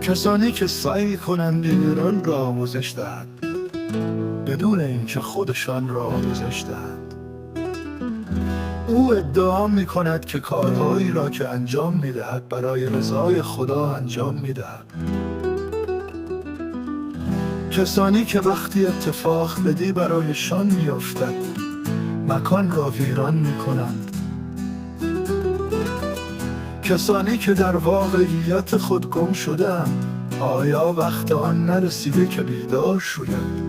کسانی که سعی کنند دیگران را آموزش دهند بدون اینکه خودشان را آموزش دهند. او ادعا می کند که کارهایی را که انجام می دهد برای رضای خدا انجام می دهد. کسانی که وقتی اتفاق بدی برایشان می افتد مکان را ویران می کنند. کسانی که در واقعیت خود گم شدند، آیا وقت آن نرسیده که بیدار شوند؟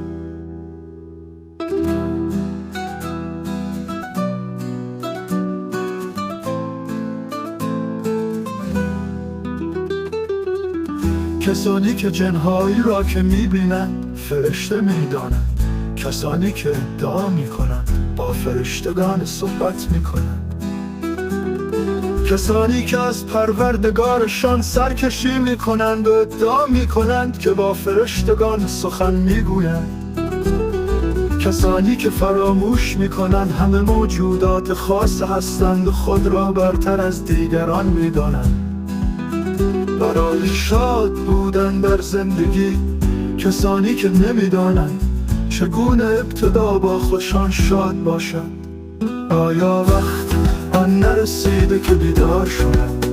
کسانی که جنهایی را که میبینند فرشته میدانند، کسانی که ادعا میکنند با فرشتگان صحبت میکنند، کسانی که از پروردگارشان سرکشی میکنند و ادعا میکنند که با فرشتگان سخن میگویند، کسانی که فراموش میکنند همه موجودات خاص هستند و خود را برتر از دیگران میدانند. برای شاد بودن در زندگی، کسانی که نمیدانند چگونه ابتدا با خودشان شاد باشند. آیا وقت آن نرسیده که بیدار شدند؟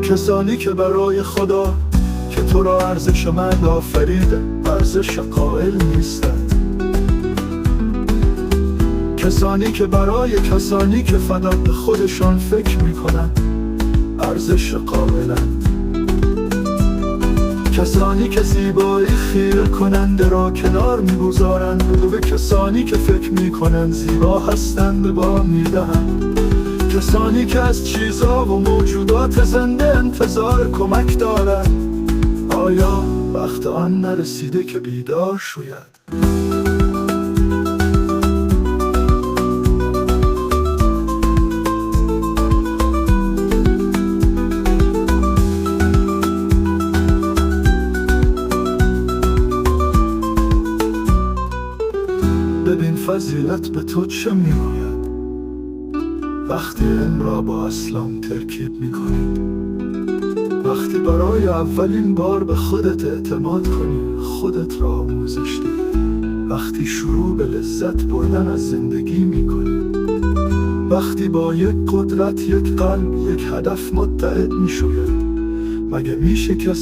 کسانی که برای خدا که تو را ارزشمند آفریده ارزش قائل نیستند، کسانی که برای کسانی که فقط به خودشان فکر میکنند ارزش قائلند، کسانی که زیبایی خیره کننده را کنار میگذارند و به کسانی که فکر میکنند زیبا هستند با میدهند، کسانی که از چیزها و موجودات زنده انتظار کمک دارند. آیا وقت آن نرسیده که بیدار شوید؟ ببین فضیلت به تو چه میگوید وقتی علم را با اسلام ترکیب میکنی، وقتی برای اولین بار به خودت اعتماد کنی، خودت را آموزش دهی، وقتی شروع به لذت بردن از زندگی میکنی، وقتی با یک قدرت، یک قلب، یک هدف متحد میشوید. مگه میشه کسی